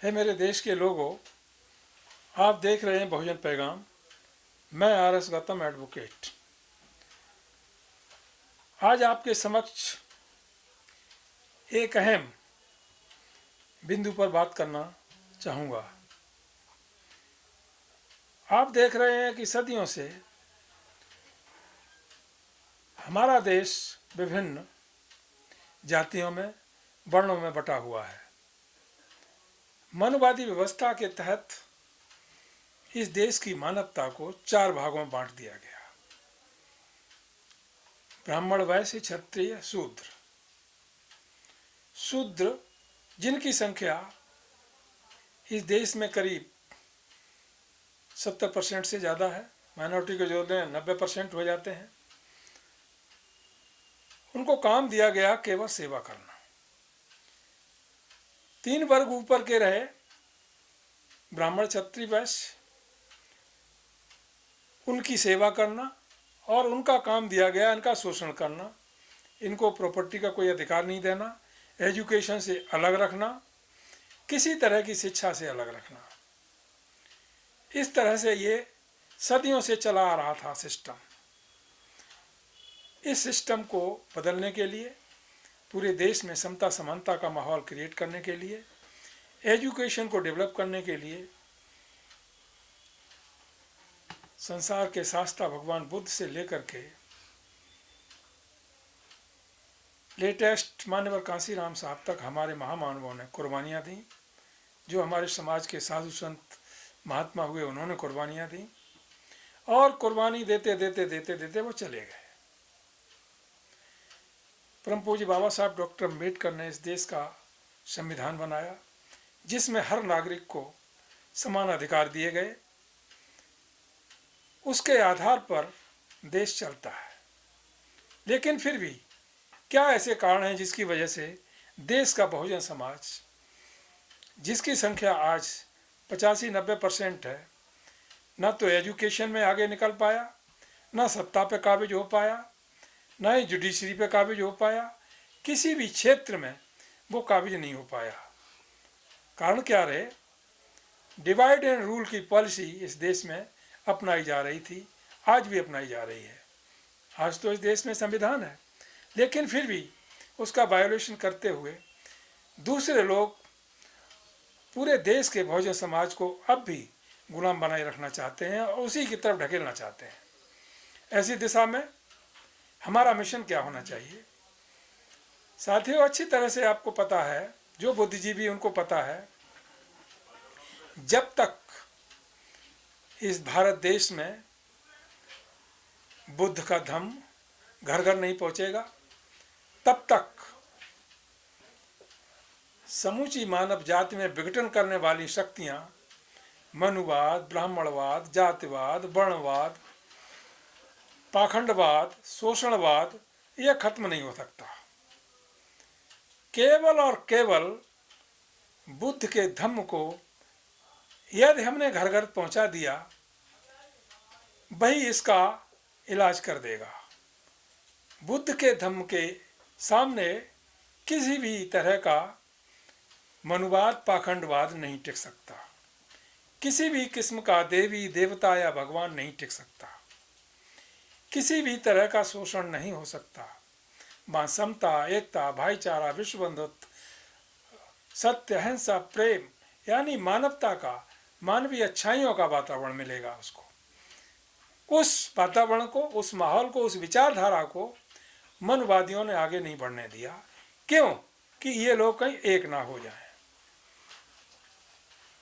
है मेरे देश के लोगों, आप देख रहे हैं बहुजन पैगाम। मैं आर.एस. गौतम एडवोकेट आज आपके समक्ष एक अहम बिंदु पर बात करना चाहूँगा। आप देख रहे हैं कि सदियों से हमारा देश विभिन्न जातियों में, वर्णों में बटा हुआ है। मनुवादी व्यवस्था के तहत इस देश की मानवता को 4 भागों में बांट दिया गया: ब्राह्मण, वैश्य, क्षत्रिय, शूद्र। शूद्र जिनकी संख्या इस देश में करीब 70% से ज़्यादा है, माइनॉरिटी को जोड़ दें 90% हो जाते हैं। उनको काम दिया गया केवल सेवा करना। 3 वर्ग ऊपर के रहे, ब्राह्मण, क्षत्रिय, वैश्य, उनकी सेवा करना और उनका काम दिया गया इनका शोषण करना। इनको प्रॉपर्टी का कोई अधिकार नहीं देना, एजुकेशन से अलग रखना, किसी तरह की शिक्षा से अलग रखना। इस तरह से ये सदियों से चला आ रहा था सिस्टम। इस सिस्टम को बदलने के लिए, पूरे देश में समता समानता का माहौल क्रिएट करने के लिए, एजुकेशन को डेवलप करने के लिए संसार के शास्त्रा भगवान बुद्ध से लेकर के लेटेस्ट मान्यवर कांसीराम साहब तक हमारे महामानवों ने कुर्बानियाँ दी। जो हमारे समाज के साधु संत महात्मा हुए उन्होंने कुर्बानियाँ दी और कुर्बानी देते देते देते देते वो चले गए। परम पूज्य बाबा साहब डॉक्टर अम्बेडकर ने इस देश का संविधान बनाया जिसमें हर नागरिक को समान अधिकार दिए गए। उसके आधार पर देश चलता है। लेकिन फिर भी क्या ऐसे कारण हैं जिसकी वजह से देश का बहुजन समाज, जिसकी संख्या आज 85-90% है, न तो एजुकेशन में आगे निकल पाया, न सत्ता पे काबिज हो पाया, न ही जुडिशरी पे काबिज हो पाया, किसी भी क्षेत्र में वो काबिज नहीं हो पाया। कारण क्या रहे? डिवाइड एंड रूल की पॉलिसी इस देश में अपनाई जा रही थी, आज भी अपनाई जा रही है। आज तो इस देश में संविधान है, लेकिन फिर भी उसका वायोलेशन करते हुए दूसरे लोग पूरे देश के बहुजन समाज को अब भी गुलाम बनाए रखना चाहते हैं और उसी की तरफ ढकेलना चाहते हैं। ऐसी दिशा में हमारा मिशन क्या होना चाहिए? साथियों, अच्छी तरह से आपको पता है, जो बुद्धिजीवी उनको पता है, जब तक इस भारत देश में बुद्ध का धम्म घर घर नहीं पहुंचेगा, तब तक समूची मानव जाति में विघटन करने वाली शक्तियां, मनुवाद, ब्राह्मणवाद, जातिवाद, वर्णवाद, पाखंडवाद, शोषणवाद, यह खत्म नहीं हो सकता। केवल और केवल बुद्ध के धम्म को यदि हमने घर घर पहुंचा दिया, वही इसका इलाज कर देगा। बुद्ध के धम्म के सामने किसी भी तरह का मनुवाद, पाखंडवाद नहीं टिक सकता। किसी भी किस्म का देवी देवता या भगवान नहीं टिक सकता। किसी भी तरह का शोषण नहीं हो सकता। वहाँ समता, एकता, भाईचारा, विश्व बंधुत्व, सत्य, अहिंसा, प्रेम यानी मानवता का, मानवीय अच्छाइयों का वातावरण मिलेगा उसको। उस वातावरण को, उस माहौल को, उस विचारधारा को मनवादियों ने आगे नहीं बढ़ने दिया। क्यों? कि ये लोग कहीं एक ना हो जाएं।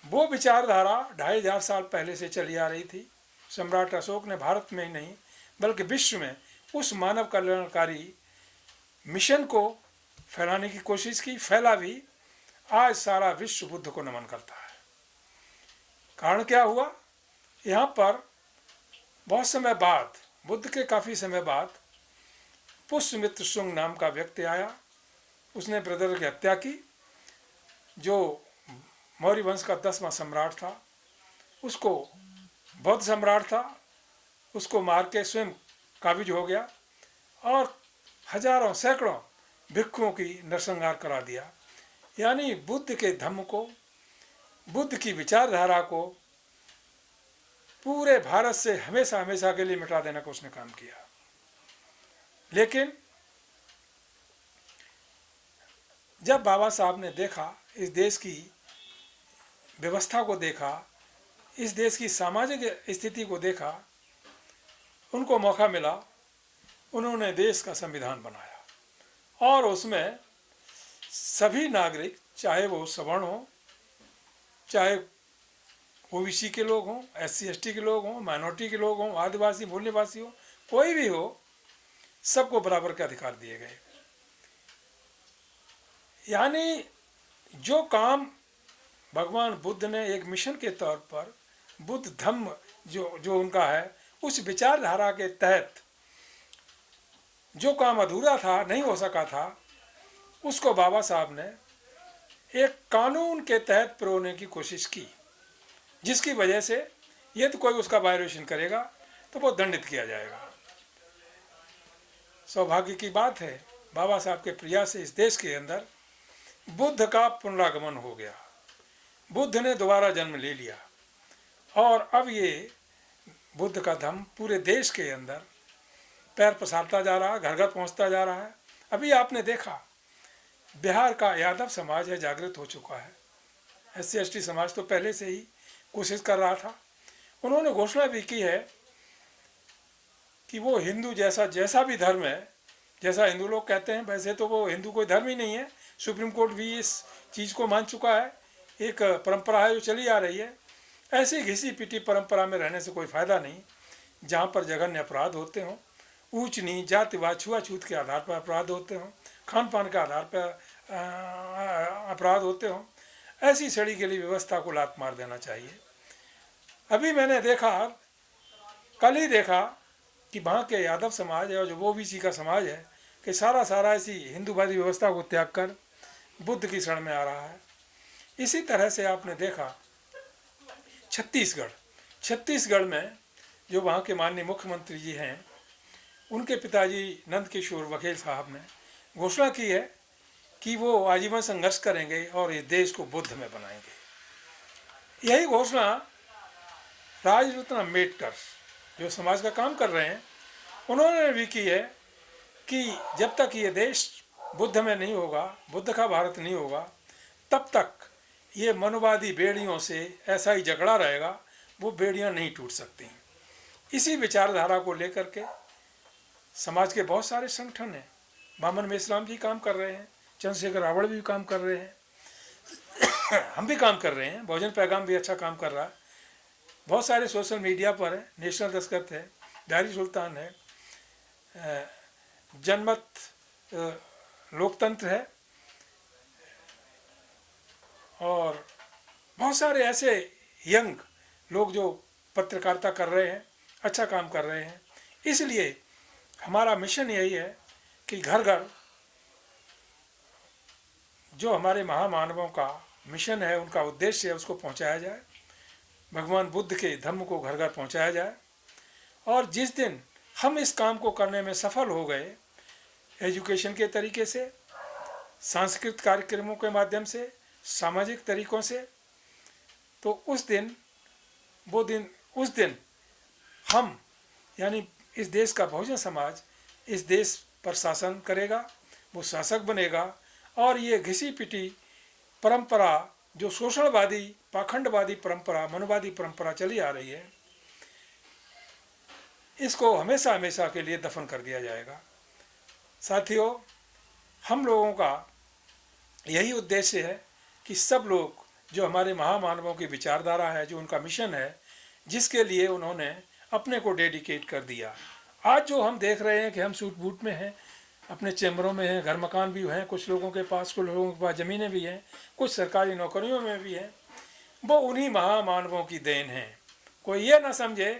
वो विचारधारा 2500 साल पहले से चली आ रही थी। सम्राट अशोक ने भारत में ही नहीं बल्कि विश्व में उस मानव कल्याणकारी मिशन को फैलाने की कोशिश की, फैला भी। आज सारा विश्व बुद्ध को नमन करता है। कारण क्या हुआ? यहाँ पर बहुत समय बाद, बुद्ध के काफ़ी समय बाद, पुष्यमित्र शुंग नाम का व्यक्ति आया। उसने ब्रदर की हत्या की। जो मौर्य वंश का 10वां सम्राट था, उसको बौद्ध सम्राट था, उसको मार के स्वयं काबिज हो गया और हजारों सैकड़ों भिक्षुओं की नरसंहार करा दिया। यानी बुद्ध के धम्म को बुद्ध की विचारधारा को पूरे भारत से हमेशा हमेशा के लिए मिटा देने का उसने काम किया। लेकिन जब बाबा साहब ने देखा, इस देश की व्यवस्था को देखा, इस देश की सामाजिक स्थिति को देखा, उनको मौका मिला, उन्होंने देश का संविधान बनाया और उसमें सभी नागरिक, चाहे वो सवर्ण हो, चाहे ओबीसी के लोग हों, एससी एसटी के लोग हों, माइनॉरिटी के लोग हों, आदिवासी मूल निवासी हो, कोई भी हो, सबको बराबर के अधिकार दिए गए। यानी जो काम भगवान बुद्ध ने एक मिशन के तौर पर बुद्ध धम्म जो उनका है, उस विचारधारा के तहत जो काम अधूरा था, नहीं हो सका था, उसको बाबा साहब ने एक कानून के तहत पिरोने की कोशिश की, जिसकी वजह से यदि कोई उसका वायोलेशन करेगा तो वो दंडित किया जाएगा। सौभाग्य की बात है, बाबा साहब के प्रयास से इस देश के अंदर बुद्ध का पुनरागमन हो गया, बुद्ध ने दोबारा जन्म ले लिया और अब ये बुद्ध का धम्म पूरे देश के अंदर पैर पसारता जा रहा है, घर घर पहुंचता जा रहा है। अभी आपने देखा बिहार का यादव समाज है, जागृत हो चुका है। एससी एसटी समाज तो पहले से ही कोशिश कर रहा था। उन्होंने घोषणा भी की है कि वो हिंदू जैसा भी धर्म है, जैसा हिंदू लोग कहते हैं, वैसे तो वो हिंदू कोई धर्म ही नहीं है। सुप्रीम कोर्ट भी इस चीज़ को मान चुका है, एक परंपरा है जो चली आ रही है। ऐसी घिसी पिटी परंपरा में रहने से कोई फ़ायदा नहीं, जहाँ पर जघन्य अपराध होते हों, ऊंच नीच जातिवाद छुआछूत के आधार पर अपराध होते हों, खान पान के आधार पर अपराध होते हों, ऐसी सड़ी गली व्यवस्था को लात मार देना चाहिए। अभी मैंने देखा, कल ही देखा कि वहाँ के यादव समाज है और जो ओबीसी का समाज है कि सारा ऐसी हिंदूवादी व्यवस्था को त्याग कर बुद्ध की शरण में आ रहा है। इसी तरह से आपने देखा छत्तीसगढ़ में जो वहाँ के माननीय मुख्यमंत्री जी हैं, उनके पिताजी नंद किशोर बघेल साहब ने घोषणा की है कि वो आजीवन संघर्ष करेंगे और इस देश को बुद्ध में बनाएंगे। यही घोषणा राजरत्न अम्बेडकर जो समाज का काम कर रहे हैं, उन्होंने भी की है कि जब तक ये देश बुद्ध में नहीं होगा, बुद्ध का भारत नहीं होगा, तब तक ये मनोवादी बेड़ियों से ऐसा ही झगड़ा रहेगा, वो बेड़ियां नहीं टूट सकती। इसी विचारधारा को लेकर के समाज के बहुत सारे संगठन हैं। बामन मेश्राम जी काम कर रहे हैं, चंद्रशेखर रावण भी काम कर रहे हैं, हम भी काम कर रहे हैं, बहुजन पैगाम भी अच्छा काम कर रहा है, बहुत सारे सोशल मीडिया पर है, नेशनल दस्तखत है, डायरी सुल्तान है, जनमत लोकतंत्र है और बहुत सारे ऐसे यंग लोग जो पत्रकारिता कर रहे हैं, अच्छा काम कर रहे हैं। इसलिए हमारा मिशन यही है कि घर घर जो हमारे महामानवों का मिशन है, उनका उद्देश्य है, उसको पहुंचाया जाए, भगवान बुद्ध के धम्म को घर घर पहुंचाया जाए। और जिस दिन हम इस काम को करने में सफल हो गए, एजुकेशन के तरीके से, सांस्कृतिक कार्यक्रमों के माध्यम से, सामाजिक तरीकों से, तो उस दिन हम यानी इस देश का बहुजन समाज इस देश पर शासन करेगा, वो शासक बनेगा और ये घिसी पिटी परंपरा जो शोषणवादी, पाखंडवादी परंपरा, मनोवादी परंपरा चली आ रही है, इसको हमेशा हमेशा के लिए दफन कर दिया जाएगा। साथियों, हम लोगों का यही उद्देश्य है कि सब लोग जो हमारे महामानवों की विचारधारा है, जो उनका मिशन है, जिसके लिए उन्होंने अपने को डेडिकेट कर दिया, आज जो हम देख रहे हैं कि हम सूट बूट में हैं, अपने चैम्बरों में हैं, घर मकान भी हैं, कुछ लोगों के पास, कुछ लोगों के पास ज़मीनें भी हैं, कुछ सरकारी नौकरियों में भी हैं, वो उन्हीं महामानवों की देन है। कोई ये ना समझे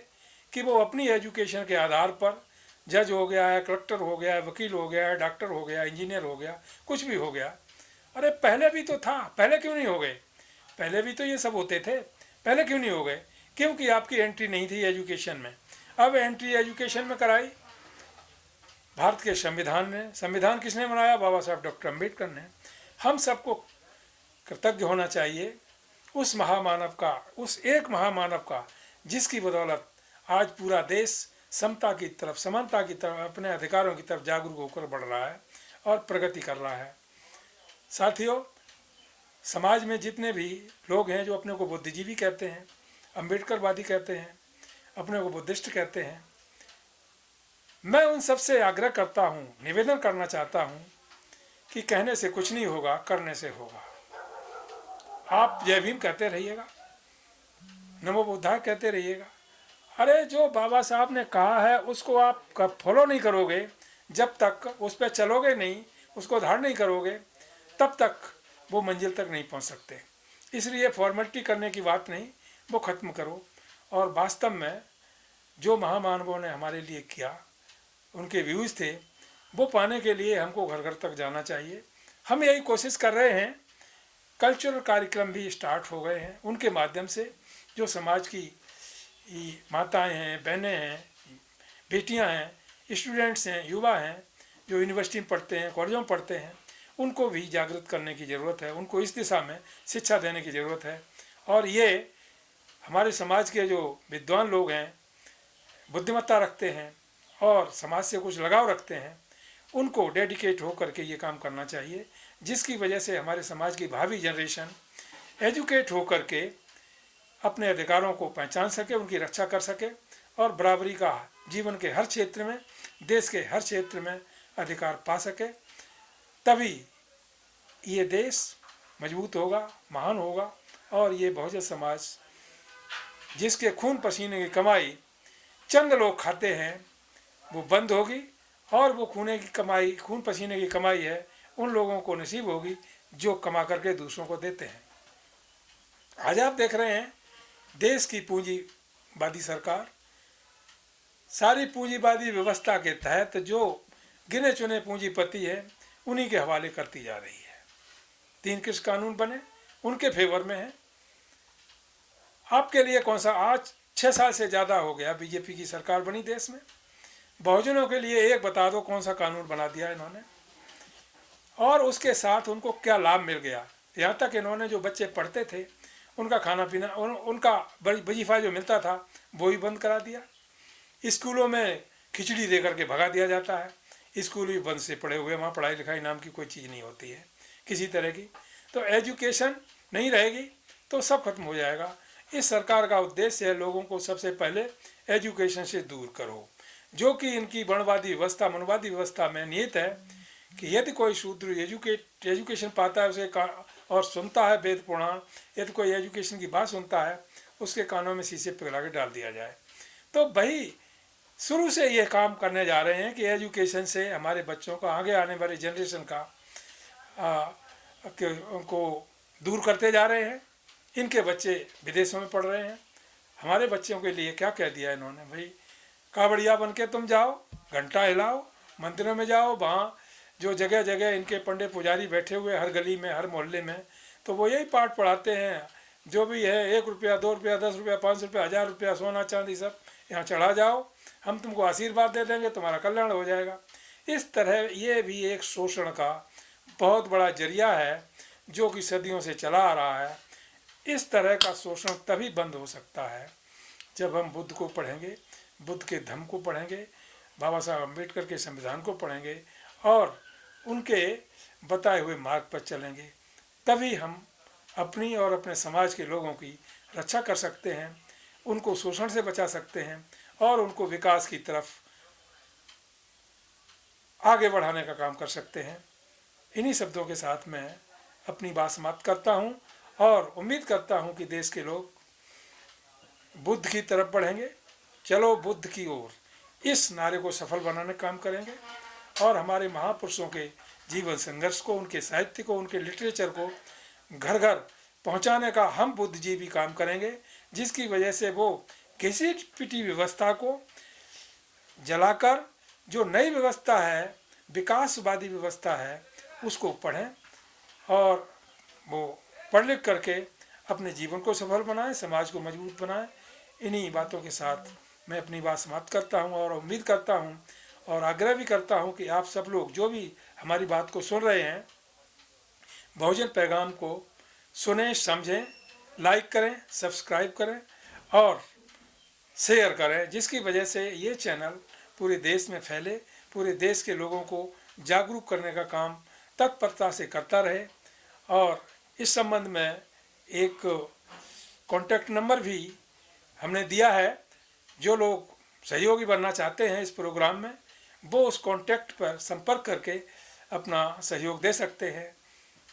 कि वो अपनी एजुकेशन के आधार पर जज हो गया है, कलेक्टर हो गया है, वकील हो गया है, डॉक्टर हो गया, इंजीनियर हो गया, कुछ भी हो गया। अरे पहले भी तो था, पहले क्यों नहीं हो गए? पहले भी तो ये सब होते थे, पहले क्यों नहीं हो गए? क्योंकि आपकी एंट्री नहीं थी एजुकेशन में। अब एंट्री एजुकेशन में कराई भारत के संविधान ने। संविधान किसने बनाया? बाबा साहब डॉक्टर अम्बेडकर ने। हम सबको कृतज्ञ होना चाहिए उस महामानव का, उस एक महामानव का जिसकी बदौलत आज पूरा देश समता की तरफ, समानता की तरफ, अपने अधिकारों की तरफ जागरूक होकर बढ़ रहा है और प्रगति कर रहा है। साथियों, समाज में जितने भी लोग हैं जो अपने को बुद्धिजीवी कहते हैं, अम्बेडकरवादी कहते हैं, अपने को बुद्धिस्ट कहते हैं, मैं उन सबसे आग्रह करता हूँ, निवेदन करना चाहता हूँ कि कहने से कुछ नहीं होगा, करने से होगा। आप जय भीम कहते रहिएगा, नमो बुद्धाय कहते रहिएगा। अरे जो बाबा साहब ने कहा है उसको आप फॉलो नहीं करोगे, जब तक उस पर चलोगे नहीं, उसको धारण नहीं करोगे, तब तक वो मंजिल तक नहीं पहुंच सकते। इसलिए फॉर्मेलिटी करने की बात नहीं, वो ख़त्म करो। और वास्तव में जो महामानवों ने हमारे लिए किया, उनके व्यूज़ थे, वो पाने के लिए हमको घर घर तक जाना चाहिए। हम यही कोशिश कर रहे हैं। कल्चरल कार्यक्रम भी स्टार्ट हो गए हैं, उनके माध्यम से जो समाज की माताएं हैं, बहनें हैं, बेटियां हैं, स्टूडेंट्स हैं, युवा हैं, जो यूनिवर्सिटी में पढ़ते हैं, कॉलेजों में पढ़ते हैं, उनको भी जागृत करने की ज़रूरत है। उनको इस दिशा में शिक्षा देने की ज़रूरत है। और ये हमारे समाज के जो विद्वान लोग हैं, बुद्धिमत्ता रखते हैं और समाज से कुछ लगाव रखते हैं, उनको डेडिकेट होकर के ये काम करना चाहिए, जिसकी वजह से हमारे समाज की भावी जनरेशन एजुकेट होकर के अपने अधिकारों को पहचान सके, उनकी रक्षा कर सके और बराबरी का जीवन के हर क्षेत्र में, देश के हर क्षेत्र में अधिकार पा सके। तभी ये देश मजबूत होगा, महान होगा और ये बहुजन समाज जिसके खून पसीने की कमाई चंद लोग खाते हैं, वो बंद होगी और वो खून पसीने की कमाई है उन लोगों को नसीब होगी जो कमा करके दूसरों को देते हैं। आज आप देख रहे हैं देश की पूंजीवादी सरकार सारी पूंजीवादी व्यवस्था के तहत जो गिने चुने पूंजीपति है उन्हीं के हवाले करती जा रही है। 3 कृषि कानून बने, उनके फेवर में है। आपके लिए कौन सा, आज 6 साल से ज़्यादा हो गया बीजेपी की सरकार बनी देश में। बहुजनों के लिए एक बता दो कौन सा कानून बना दिया इन्होंने और उसके साथ उनको क्या लाभ मिल गया। यहाँ तक इन्होंने जो बच्चे पढ़ते थे उनका खाना पीना, उनका वजीफा जो मिलता था वो भी बंद करा दिया। स्कूलों में खिचड़ी दे करके भगा दिया जाता है। स्कूल भी बंद से पड़े हुए, वहाँ पढ़ाई लिखाई नाम की कोई चीज़ नहीं होती है किसी तरह की। तो एजुकेशन नहीं रहेगी तो सब खत्म हो जाएगा। इस सरकार का उद्देश्य है लोगों को सबसे पहले एजुकेशन से दूर करो, जो कि इनकी वर्णवादी व्यवस्था, मनवादी व्यवस्था में निहित है कि यदि कोई शूद्र एजुकेशन पाता है उसे और सुनता है वेद पुराण, यदि कोई एजुकेशन की बात सुनता है उसके कानों में शीशे पिघला के डाल दिया जाए। तो भाई शुरू से ये काम करने जा रहे हैं कि एजुकेशन से हमारे बच्चों का, आगे आने वाली जनरेशन का उनको दूर करते जा रहे हैं। इनके बच्चे विदेशों में पढ़ रहे हैं। हमारे बच्चों के लिए क्या कह दिया इन्होंने, भाई कावड़िया बन के तुम जाओ, घंटा हिलाओ, मंदिरों में जाओ, वहाँ जो जगह जगह इनके पंडित पुजारी बैठे हुए हर गली में, हर मोहल्ले में, तो वो यही पाठ पढ़ाते हैं, जो भी है 1 रुपया, 2 रुपया, 10 रुपया, 5 रुपया, 1000 रुपया, सोना चांदी सब यहाँ चढ़ा जाओ, हम तुमको आशीर्वाद दे देंगे, तुम्हारा कल्याण हो जाएगा। इस तरह ये भी एक शोषण का बहुत बड़ा जरिया है जो कि सदियों से चला आ रहा है। इस तरह का शोषण तभी बंद हो सकता है जब हम बुद्ध को पढ़ेंगे, बुद्ध के धम्म को पढ़ेंगे, बाबा साहब अम्बेडकर के संविधान को पढ़ेंगे और उनके बताए हुए मार्ग पर चलेंगे। तभी हम अपनी और अपने समाज के लोगों की रक्षा कर सकते हैं, उनको शोषण से बचा सकते हैं और उनको विकास की तरफ आगे बढ़ाने का काम कर सकते हैं। इन्हीं शब्दों के साथ मैं अपनी बात समाप्त करता हूं और उम्मीद करता हूं कि देश के लोग बुद्ध की तरफ बढ़ेंगे। चलो बुद्ध की ओर, इस नारे को सफल बनाने का काम करेंगे और हमारे महापुरुषों के जीवन संघर्ष को, उनके साहित्य को, उनके लिटरेचर को घर घर पहुंचाने का हम बुद्धिजीवी काम करेंगे, जिसकी वजह से वो किसी पिटी व्यवस्था को जलाकर जो नई व्यवस्था है, विकासवादी व्यवस्था है, उसको पढ़ें और वो पढ़ लिख करके अपने जीवन को सफल बनाएं, समाज को मजबूत बनाएं। इन्हीं बातों के साथ मैं अपनी बात समाप्त करता हूं और उम्मीद करता हूं और आग्रह भी करता हूं कि आप सब लोग जो भी हमारी बात को सुन रहे हैं, बहुजन पैगाम को सुनें, समझें लाइक करें, सब्सक्राइब करें और शेयर करें, जिसकी वजह से ये चैनल पूरे देश में फैले, पूरे देश के लोगों को जागरूक करने का काम तत्परता से करता रहे। और इस संबंध में एक कॉन्टैक्ट नंबर भी हमने दिया है, जो लोग सहयोगी बनना चाहते हैं इस प्रोग्राम में, वो उस कॉन्टैक्ट पर संपर्क करके अपना सहयोग दे सकते हैं।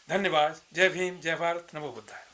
धन्यवाद। जय भीम, जय भारत, नमो बुद्धाय।